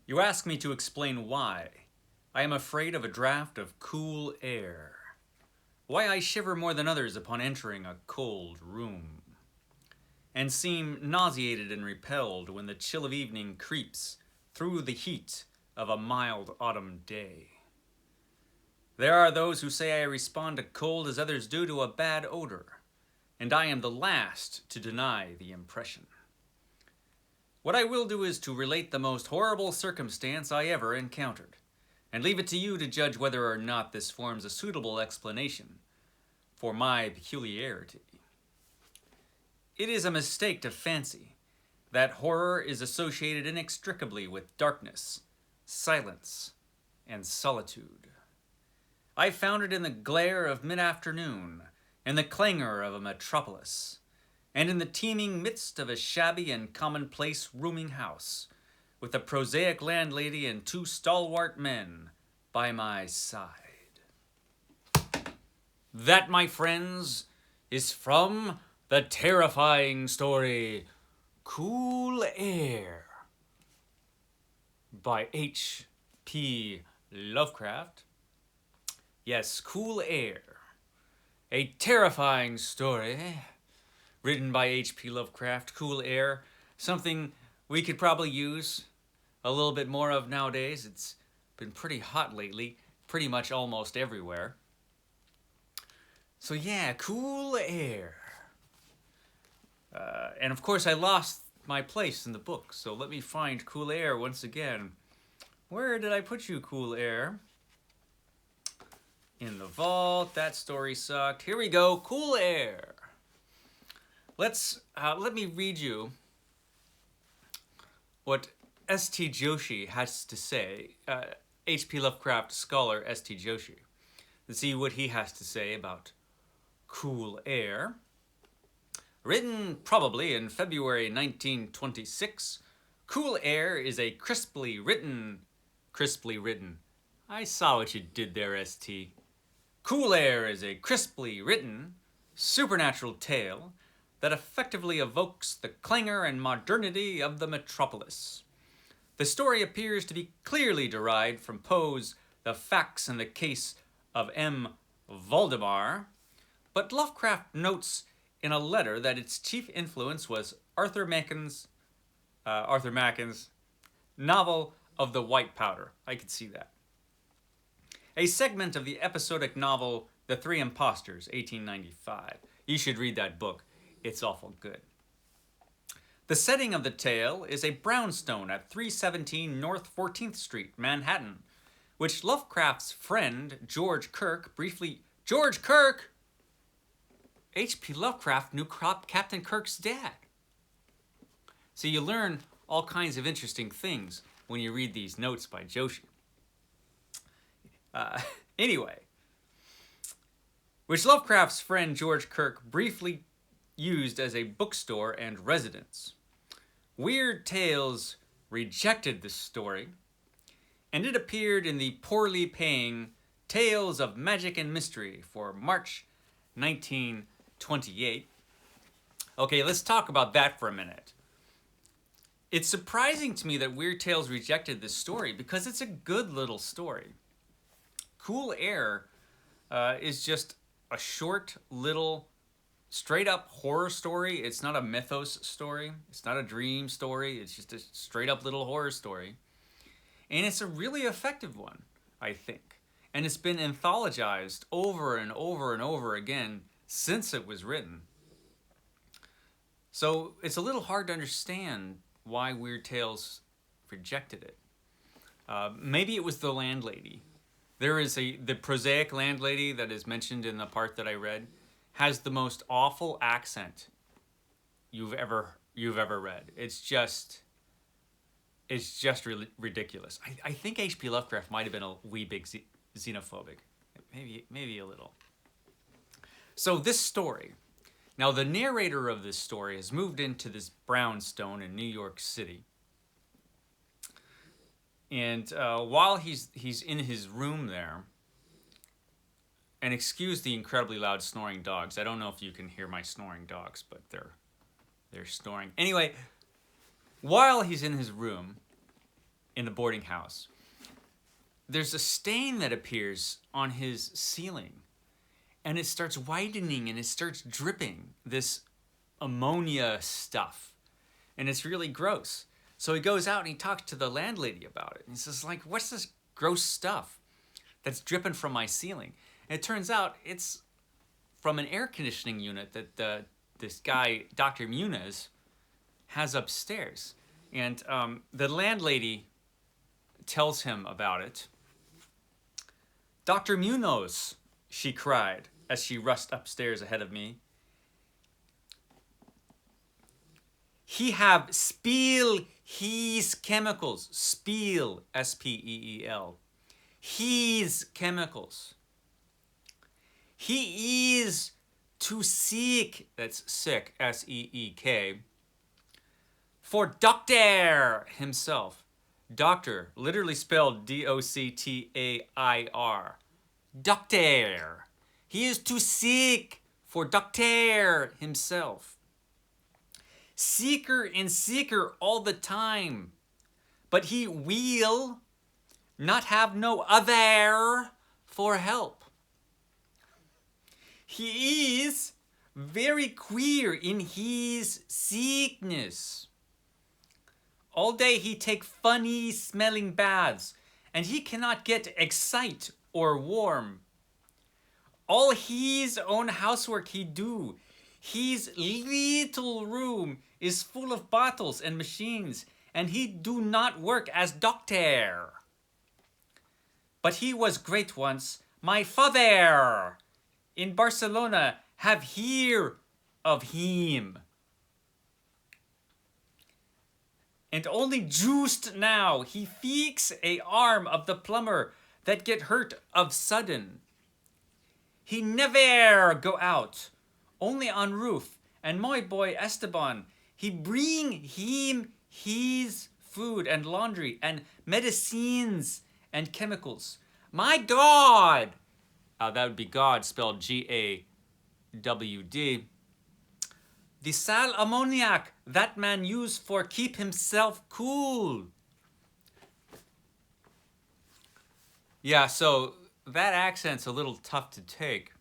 You ask me to explain why. I am afraid of a draught of cool air. Why I shiver more than others upon entering a cold room, and seem nauseated and repelled when the chill of evening creeps through the heat of a mild autumn day. There are those who say I respond to cold as others do to a bad odor, and I am the last to deny the impression. What I will do is to relate the most horrible circumstance I ever encountered, and leave it to you to judge whether or not this forms a suitable explanation for my peculiarity. It is a mistake to fancy that horror is associated inextricably with darkness, silence, and solitude. I found it in the glare of mid-afternoon, in the clangor of a metropolis, and in the teeming midst of a shabby and commonplace rooming house, with a prosaic landlady and two stalwart men by my side. That, my friends, is from the terrifying story Cool Air by H.P. Lovecraft. Yes, Cool Air. A terrifying story written by H.P. Lovecraft. Cool Air. Something we could probably use a little bit more of nowadays. It's been pretty hot lately, pretty much almost everywhere. So yeah, Cool Air. And of course I lost my place in the book, so let me find Cool Air once again. Where did I put you, Cool Air? In the vault. That story sucked. Here we go, Cool Air. Let me read you what S.T. Joshi has to say. H.P. Lovecraft scholar S.T. Joshi. Let's see what he has to say about Cool Air. Written probably in February 1926, Cool Air is a crisply written. I saw what you did there, S.T. Cool Air is a crisply written, supernatural tale that effectively evokes the clangor and modernity of the metropolis. The story appears to be clearly derived from Poe's The Facts in the Case of M. Valdemar, but Lovecraft notes in a letter that its chief influence was Arthur Machen's novel of the White Powder. I could see that. A segment of the episodic novel The Three Impostors, 1895. You should read that book. It's awful good. The setting of the tale is a brownstone at 317 North 14th Street, Manhattan, which Lovecraft's friend George Kirk briefly... George Kirk! H.P. Lovecraft knew Captain Kirk's dad. So you learn all kinds of interesting things when you read these notes by Joshi. Anyway, which Lovecraft's friend George Kirk briefly used as a bookstore and residence. Weird Tales rejected this story, and it appeared in the poorly paying Tales of Magic and Mystery for March 1928. Okay, let's talk about that for a minute. It's surprising to me that Weird Tales rejected this story because it's a good little story. Cool Air is just a short little straight up horror story. It's not a mythos story. It's not a dream story. It's just a straight up little horror story. And it's a really effective one, I think. And it's been anthologized over and over and over again since it was written. So it's a little hard to understand why Weird Tales rejected it. Maybe it was the landlady. There is the prosaic landlady that is mentioned in the part that I read has the most awful accent you've ever read. It's just really ridiculous. I think H.P. Lovecraft might have been a wee bit xenophobic, maybe a little. So this story. Now the narrator of this story has moved into this brownstone in New York City. And while he's in his room there, and excuse the incredibly loud snoring dogs. I don't know if you can hear my snoring dogs, but they're snoring. Anyway, while he's in his room, in the boarding house. There's a stain that appears on his ceiling, and it starts widening and it starts dripping this ammonia stuff, and it's really gross. So he goes out and he talks to the landlady about it. And he says, like, what's this gross stuff that's dripping from my ceiling? And it turns out it's from an air conditioning unit that this guy, Dr. Muniz, has upstairs. And the landlady tells him about it. "Dr. Munoz," she cried as she rushed upstairs ahead of me. "He have spill his chemicals." Spill, S-P-E-E-L. His chemicals. He is too sick, that's sick, S-E-E-K, for doctor himself. Doctor, literally spelled D-O-C-T-A-I-R. Doctor. He is too sick for doctor himself. Seeker and seeker all the time, but he will not have no other for help. He is very queer in his sickness. All day he take funny smelling baths, and he cannot get excite or warm. All his own housework he do. His little room is full of bottles and machines, and he do not work as doctor. But he was great once. My father in Barcelona have hear of him. And only just now he fix a arm of the plumber that get hurt of sudden. He never go out, only on roof. And my boy Esteban, he bring him his food and laundry and medicines and chemicals. My God! That would be God spelled G-A-W-D. The sal ammoniac that man used for keep himself cool. Yeah, so that accent's a little tough to take.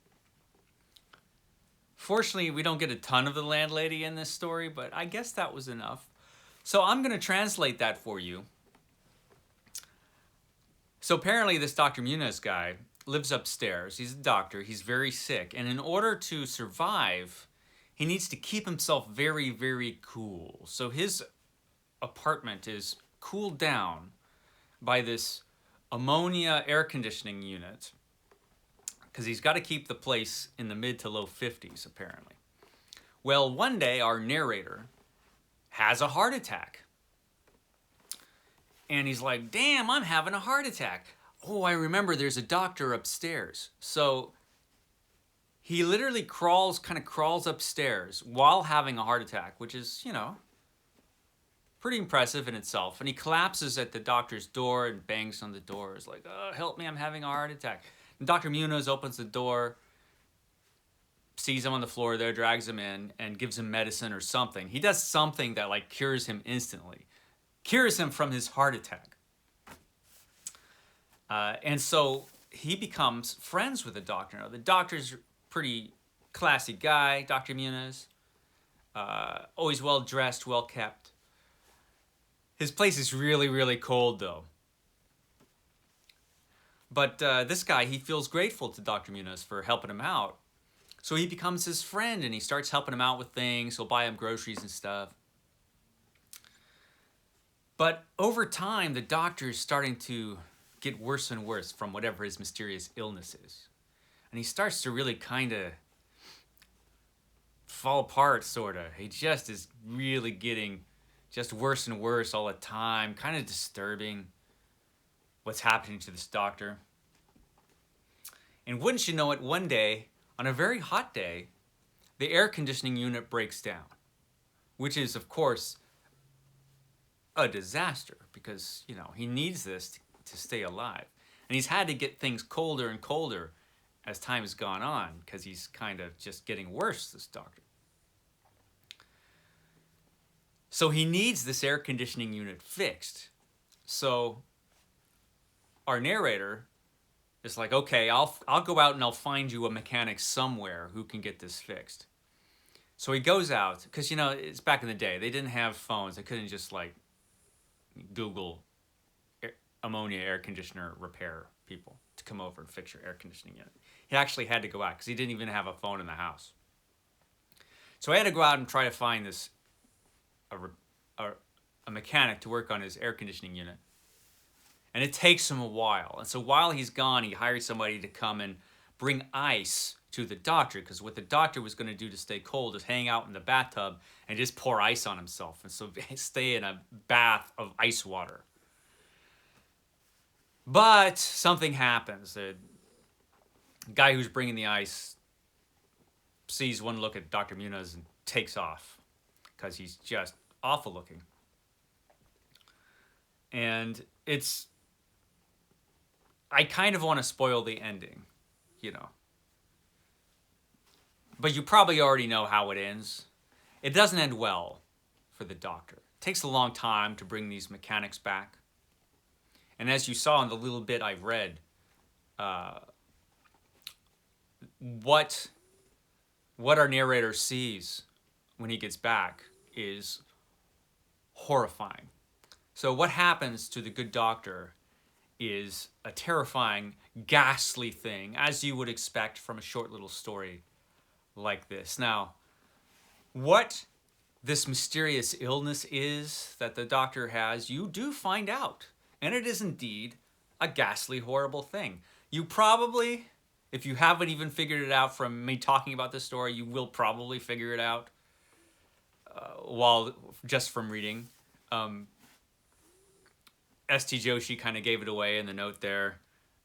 Fortunately, we don't get a ton of the landlady in this story, but I guess that was enough. So I'm going to translate that for you. So apparently this Dr. Muniz guy lives upstairs. He's a doctor. He's very sick. And in order to survive, he needs to keep himself very, very cool. So his apartment is cooled down by this ammonia air conditioning unit because he's got to keep the place in the mid to low 50s, apparently. Well, one day our narrator has a heart attack. And he's like, damn, I'm having a heart attack. Oh, I remember there's a doctor upstairs. So he literally kind of crawls upstairs while having a heart attack, which is, you know, pretty impressive in itself. And he collapses at the doctor's door and bangs on the door. He's like, oh, help me, I'm having a heart attack. And Dr. Munoz opens the door, sees him on the floor there, drags him in, and gives him medicine or something. He does something that, like, cures him instantly. Cures him from his heart attack. And so he becomes friends with the doctor. Now, the doctor's pretty classy guy, Dr. Muniz. Always well dressed, well kept. His place is really, really cold though. But this guy, he feels grateful to Dr. Muniz for helping him out. So he becomes his friend and he starts helping him out with things. He'll buy him groceries and stuff. But over time, the doctor is starting to get worse and worse from whatever his mysterious illness is. And he starts to really kind of fall apart, sort of. He just is really getting just worse and worse all the time. Kind of disturbing what's happening to this doctor. And wouldn't you know it, one day, on a very hot day, the air conditioning unit breaks down. Which is, of course, a disaster. Because, you know, he needs this to stay alive. And he's had to get things colder and colder as time has gone on, because he's kind of just getting worse, this doctor. So he needs this air conditioning unit fixed. So our narrator is like, okay, I'll go out and I'll find you a mechanic somewhere who can get this fixed. So he goes out, because, you know, it's back in the day. They didn't have phones. They couldn't just, like, Google ammonia air conditioner repair people to come over and fix your air conditioning unit. He actually had to go out because he didn't even have a phone in the house. So I had to go out and try to find this a mechanic to work on his air conditioning unit. And it takes him a while. And so while he's gone, he hired somebody to come and bring ice to the doctor, because what the doctor was going to do to stay cold is hang out in the bathtub and just pour ice on himself. And so stay in a bath of ice water. But something happens. The guy who's bringing the ice sees one look at Dr. Muniz and takes off because he's just awful looking. And I kind of want to spoil the ending, you know. But you probably already know how it ends. It doesn't end well for the doctor. It takes a long time to bring these mechanics back. And as you saw in the little bit I read, what our narrator sees when he gets back is horrifying. So what happens to the good doctor is a terrifying, ghastly thing, as you would expect from a short little story like this. Now, what this mysterious illness is that the doctor has, you do find out. And it is indeed a ghastly, horrible thing. You probably, if you haven't even figured it out from me talking about this story, you will probably figure it out just from reading. S.T. Joshi kind of gave it away in the note there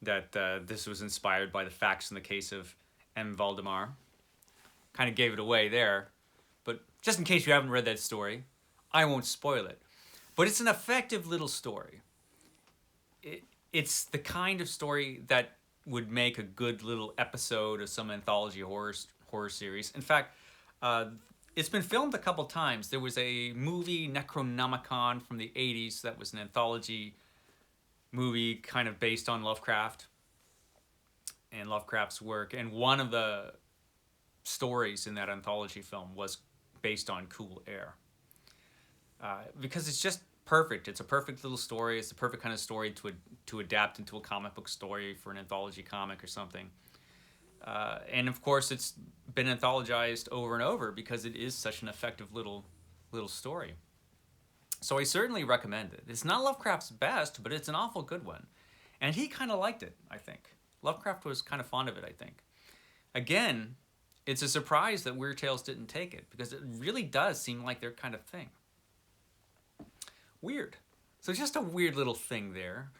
that this was inspired by the facts in the case of M. Valdemar. Kind of gave it away there. But just in case you haven't read that story, I won't spoil it. But it's an effective little story. It's the kind of story that would make a good little episode of some anthology horror series. In fact, it's been filmed a couple times. There was a movie, Necronomicon, from the 80s that was an anthology movie kind of based on Lovecraft and Lovecraft's work. And one of the stories in that anthology film was based on Cool Air. Because it's just perfect. It's a perfect little story. It's the perfect kind of story to adapt into a comic book story for an anthology comic or something. And of course, it's been anthologized over and over because it is such an effective little story. So I certainly recommend it. It's not Lovecraft's best, but it's an awful good one. And he kind of liked it, I think. Lovecraft was kind of fond of it, I think. Again, it's a surprise that Weird Tales didn't take it, because it really does seem like their kind of thing. Weird. So just a weird little thing there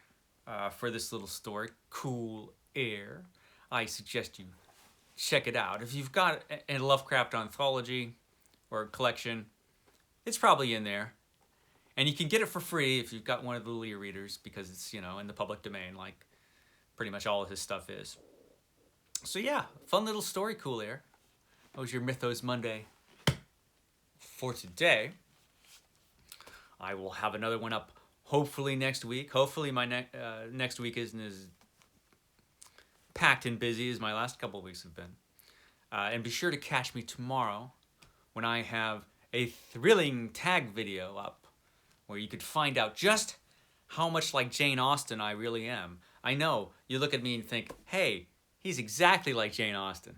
for this little story, Cool Air. I suggest you check it out. If you've got a Lovecraft anthology or a collection, it's probably in there. And you can get it for free if you've got one of the little e-readers, because it's, you know, in the public domain like pretty much all of his stuff is. So yeah, fun little story, Cool Air. That was your Mythos Monday for today. I will have another one up hopefully next week. Hopefully my next week isn't as packed and busy as my last couple of weeks have been. And be sure to catch me tomorrow when I have a thrilling tag video up where you could find out just how much like Jane Austen I really am. I know, you look at me and think, hey, he's exactly like Jane Austen.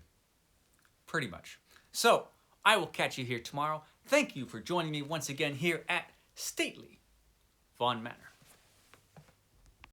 Pretty much. So, I will catch you here tomorrow. Thank you for joining me once again here at Stately Vaughan Manor.